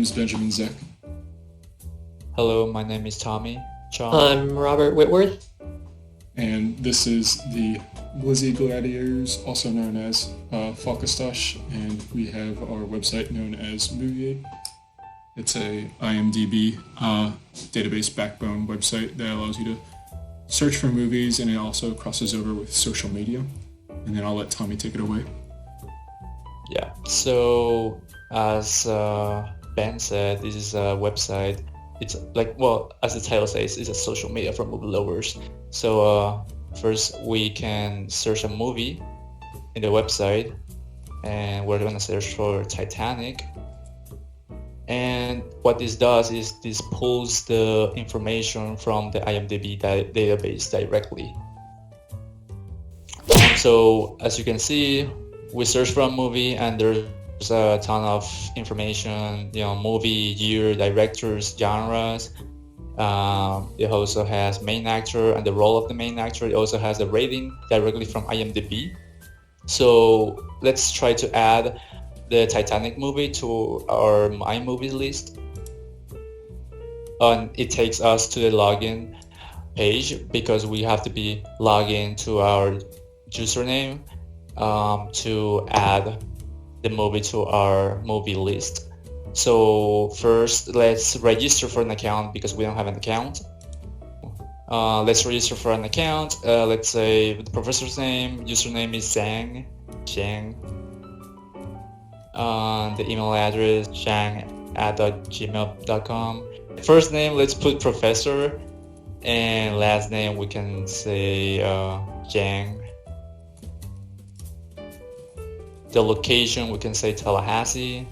name is Benjamin Zech. Hello, my name is Tommy. Chong. I'm Robert Whitworth. And this is the Blizzy Gladiators, also known as Faucastoch, and we have our website known as MovieAte. It's a IMDb database backbone website that allows you to search for movies, and it also crosses over with social media. And then I'll let Tommy take it away. Yeah, so as Ben said, this is a website. It's like, well, as the title says, it's a social media for movie lovers. So first we can search a movie in the website, and we're going to search for Titanic. And what this does is this pulls the information from the IMDb database directly. So as you can see, we search for a movie and there's a ton of information, movie, year, directors, genres. It also has main actor and the role of the main actor. It also has a rating directly from IMDb. So let's try to add the Titanic movie to our My Movies list. And it takes us to the login page because we have to be logged in to our username to add the movie to our movie list. So first, let's register for an account because we don't have an account. Let's register for an account. Let's say the professor's name, username is Chang. The email address chang@gmail.com. First name, let's put professor, and last name we can say Chang. The location we can say Tallahassee.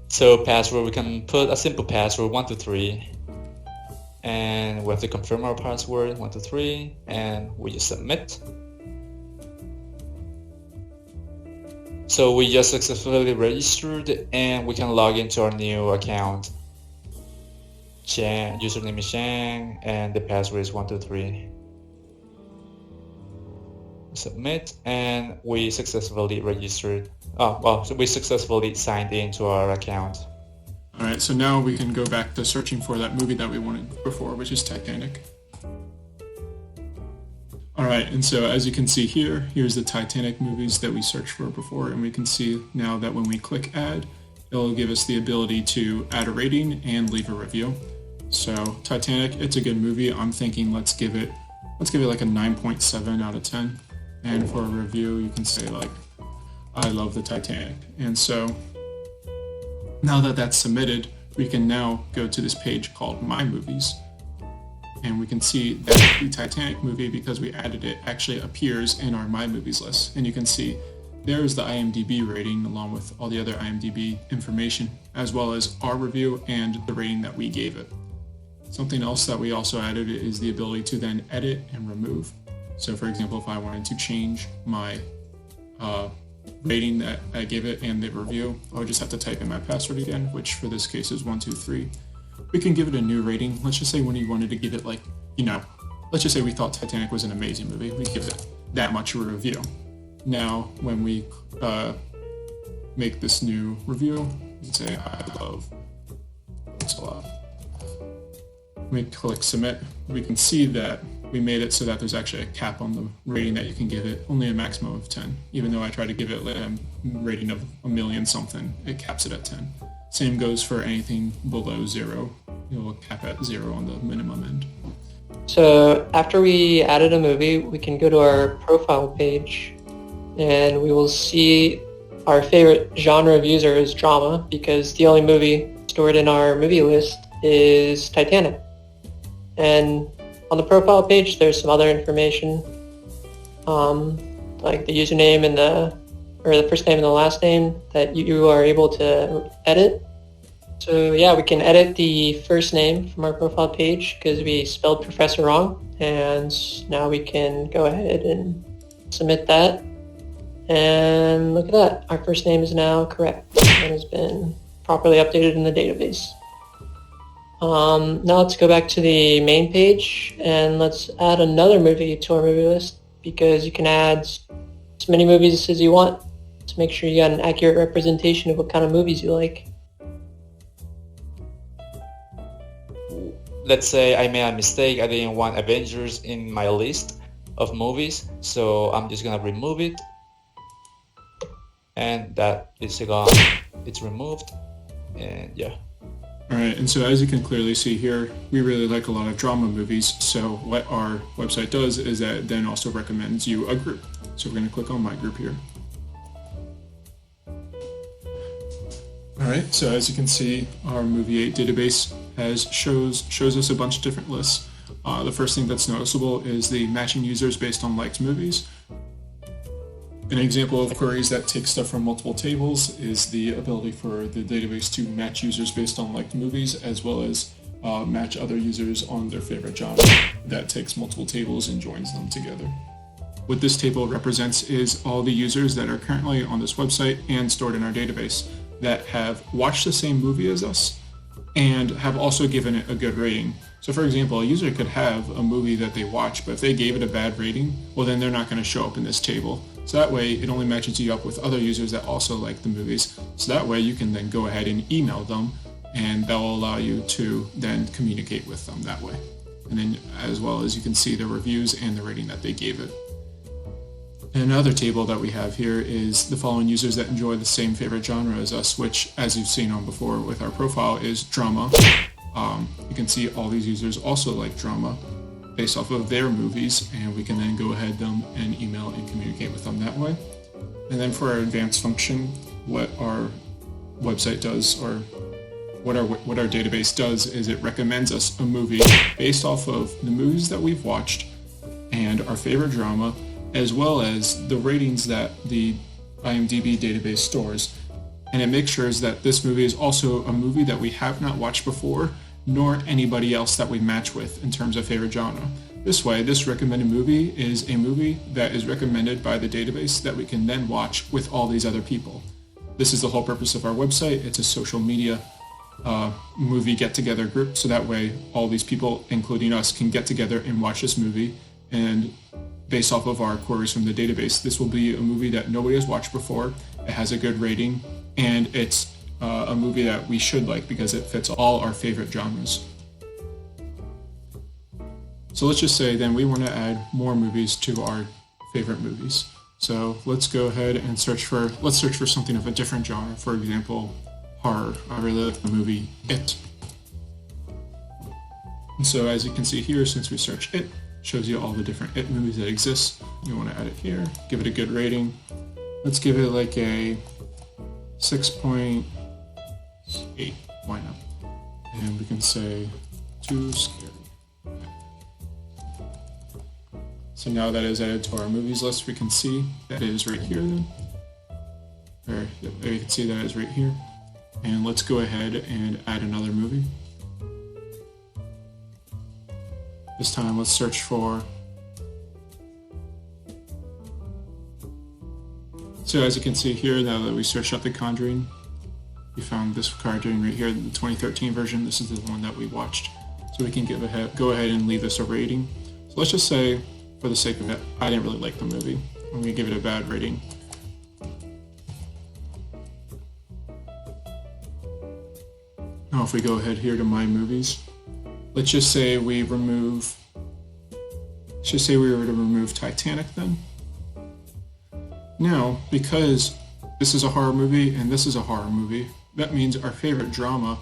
So password, we can put a simple password 123, and we have to confirm our password 123, and we just submit. So we just successfully registered, and we can log into our new account. Username is Chang, and the password is 123. Submit, and we successfully registered. So we successfully signed into our account. All right, so now we can go back to searching for that movie that we wanted before, which is Titanic. All right, and so as you can see here, here's the Titanic movies that we searched for before, and we can see now that when we click add, it'll give us the ability to add a rating and leave a review. So Titanic, it's a good movie. I'm thinking let's give it like a 9.7 out of 10. And for a review, you can say like, I love the Titanic. And so now that that's submitted, we can now go to this page called My Movies. And we can see that the Titanic movie, because we added it, actually appears in our My Movies list. And you can see there's the IMDb rating along with all the other IMDb information, as well as our review and the rating that we gave it. Something else that we also added is the ability to then edit and remove. So for example, if I wanted to change my rating that I gave it and the review, I would just have to type in my password again, which for this case is 123. We can give it a new rating. Let's just say when you wanted to give it like, let's just say we thought Titanic was an amazing movie. We'd give it that much of a review. Now, when we make this new review, we say, I love it's a lot. We click submit. We can see that we made it so that there's actually a cap on the rating that you can give it, only a maximum of 10. Even though I try to give it a rating of 1,000,000 something, it caps it at 10. Same goes for anything below 0. It will cap at 0 on the minimum end. So after we added a movie, we can go to our profile page, and we will see our favorite genre of user is drama, because the only movie stored in our movie list is Titanic. And on the profile page, there's some other information, like the username and the first name and the last name that you are able to edit. So yeah, we can edit the first name from our profile page because we spelled professor wrong, and now we can go ahead and submit that. And look at that, our first name is now correct and has been properly updated in the database. Now let's go back to the main page and let's add another movie to our movie list, because you can add as many movies as you want. to make sure you got an accurate representation of what kind of movies you like. Let's say I made a mistake. I didn't want Avengers in my list of movies, so I'm just gonna remove it, and that is gone. It's removed, and yeah. Alright, and so as you can clearly see here, we really like a lot of drama movies, so what our website does is that it then also recommends you a group. So we're going to click on my group here. Alright, so as you can see, our MovieAte database shows us a bunch of different lists. The first thing that's noticeable is the matching users based on liked movies. An example of queries that take stuff from multiple tables is the ability for the database to match users based on liked movies, as well as match other users on their favorite genre. That takes multiple tables and joins them together. What this table represents is all the users that are currently on this website and stored in our database that have watched the same movie as us and have also given it a good rating. So for example, a user could have a movie that they watch, but if they gave it a bad rating, well then they're not going to show up in this table. So that way it only matches you up with other users that also like the movies. So that way you can then go ahead and email them, and that will allow you to then communicate with them that way. And then as well as you can see the reviews and the rating that they gave it. And another table that we have here is the following users that enjoy the same favorite genre as us, which, as you've seen on before with our profile, is drama. You can see all these users also like drama based off of their movies, and we can then go ahead and email and communicate with them that way. And then for our advanced function, what our website does, or what our database does, is it recommends us a movie based off of the movies that we've watched and our favorite drama, as well as the ratings that the IMDb database stores. And it makes sure that this movie is also a movie that we have not watched before, nor anybody else that we match with in terms of favorite genre. This way, this recommended movie is a movie that is recommended by the database that we can then watch with all these other people. This is the whole purpose of our website. It's a social media movie get-together group, so that way all these people, including us, can get together and watch this movie. And based off of our queries from the database, this will be a movie that nobody has watched before. It has a good rating, and it's a movie that we should like because it fits all our favorite genres. So let's just say then we want to add more movies to our favorite movies. So let's go ahead and search for something of a different genre. For example, horror. I really like the movie It. And so as you can see here, since we search It, shows you all the different It movies that exist. You want to add it here, give it a good rating. Let's give it like a 6.8. Why not? And we can say too scary. So now that is added to our movies list, we can see that it is right here then. Or yep, there you can see that it is right here. And let's go ahead and add another movie. This time let's search for... So as you can see here, now that we searched up The Conjuring, we found this Conjuring right here, the 2013 version. This is the one that we watched. So we can go ahead and leave this a rating. So let's just say, for the sake of it, I didn't really like the movie. I'm going to give it a bad rating. Now if we go ahead here to My Movies, let's just say we were to remove Titanic then. Now, because this is a horror movie and this is a horror movie, that means our favorite drama,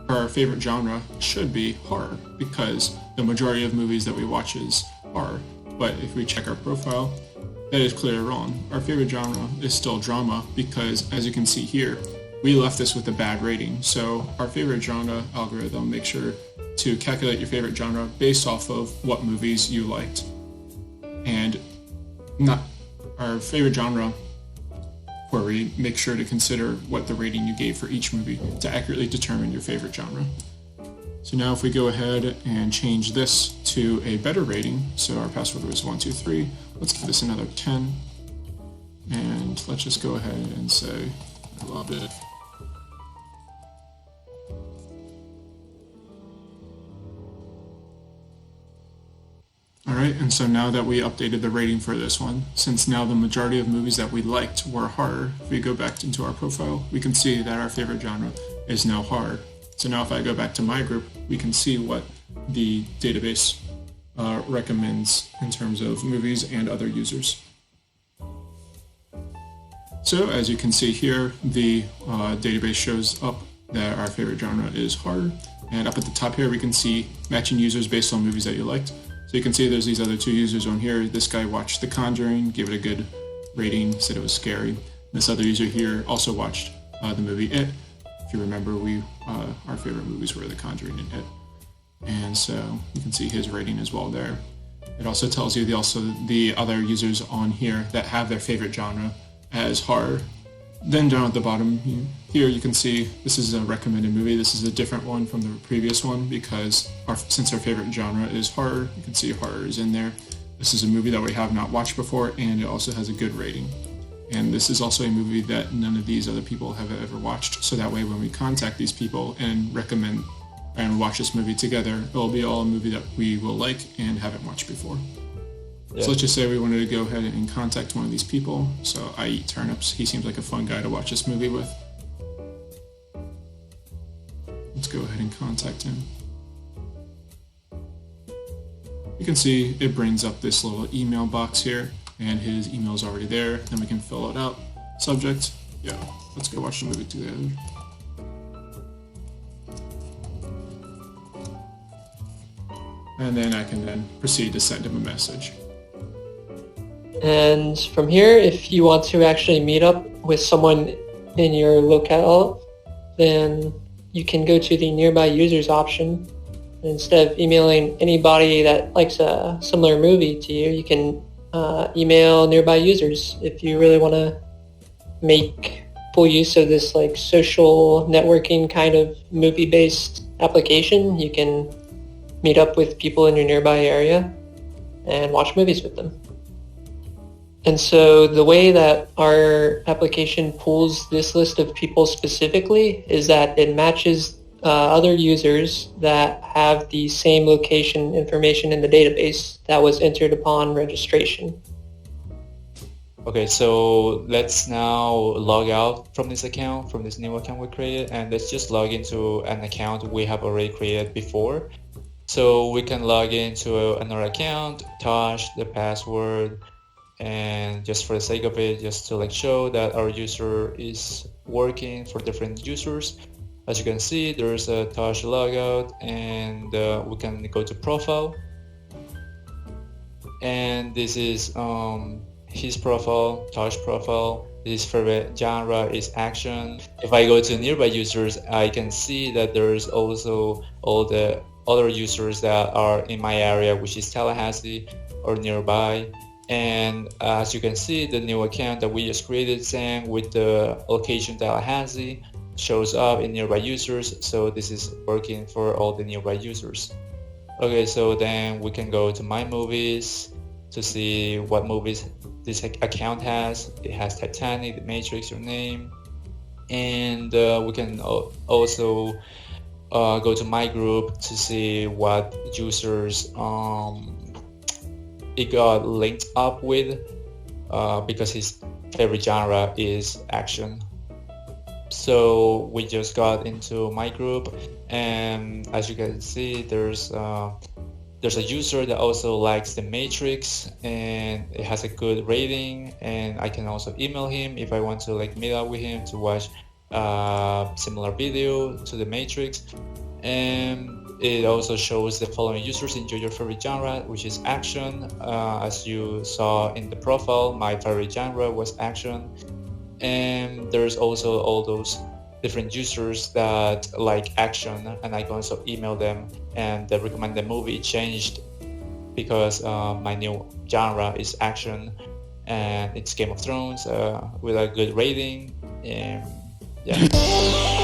or our favorite genre, should be horror, because the majority of movies that we watch is horror. But if we check our profile, that is clearly wrong. Our favorite genre is still drama, because as you can see here, we left this with a bad rating. So our favorite genre algorithm makes sure to calculate your favorite genre based off of what movies you liked. And not our favorite genre query makes sure to consider what the rating you gave for each movie to accurately determine your favorite genre. So now if we go ahead and change this to a better rating, so our password was 123, let's give this another 10, and let's just go ahead and say, I love it. Alright, Alright, and so now that we updated the rating for this one, since now the majority of movies that we liked were horror, if we go back into our profile, we can see that our favorite genre is now horror. So now if I go back to my group, we can see what the database recommends in terms of movies and other users. So as you can see here, the database shows up that our favorite genre is horror. And up at the top here, we can see matching users based on movies that you liked. So you can see there's these other two users on here. This guy watched The Conjuring, gave it a good rating, said it was scary. This other user here also watched the movie It. If you remember, our favorite movies were The Conjuring and It. And so you can see his rating as well there. It also tells you the other users on here that have their favorite genre as horror. Then down at the bottom here you can see this is a recommended movie. This is a different one from the previous one because since our favorite genre is horror, you can see horror is in there. This is a movie that we have not watched before, and it also has a good rating. And this is also a movie that none of these other people have ever watched, so that way when we contact these people and recommend and watch this movie together, it'll be all a movie that we will like and haven't watched before. Yeah. So let's just say we wanted to go ahead and contact one of these people. So I Eat Turnips. He seems like a fun guy to watch this movie with. Let's go ahead and contact him. You can see it brings up this little email box here, and his email is already there. Then we can fill it out. Subject, yeah, let's go watch the movie together. And then I can then proceed to send him a message. And from here, if you want to actually meet up with someone in your locale, then you can go to the nearby users option. Instead of emailing anybody that likes a similar movie to you, you can email nearby users. If you really want to make full use of this like social networking kind of movie-based application, you can meet up with people in your nearby area and watch movies with them. And so the way that our application pulls this list of people specifically is that it matches other users that have the same location information in the database that was entered upon registration. Okay, so let's now log out from this account, from this new account we created, and let's just log into an account we have already created before. So we can log into another account, touch the password, and just for the sake of it, just to like show that our user is working for different users. As you can see, there's a Tosh logout, and we can go to profile, and this is his profile, Tosh profile. His favorite genre is action. If I go to nearby users, I can see that there's also all the other users that are in my area, which is Tallahassee or nearby. And as you can see, the new account that we just created, Zech, with the location Tallahassee, shows up in nearby users. So this is working for all the nearby users. Okay, so then we can go to my movies to see what movies this account has. It has Titanic, The Matrix, Your Name, and we can also go to my group to see what users it got linked up with, because his favorite genre is action. So we just got into my group, and as you can see, there's a user that also likes The Matrix, and it has a good rating, and I can also email him if I want to like meet up with him to watch similar video to The Matrix. And it also shows the following users enjoy your favorite genre, which is action. As you saw in the profile, my favorite genre was action. And there's also all those different users that like action, and I can also email them, and the recommended movie changed because my new genre is action, and it's Game of Thrones with a good rating. And yeah.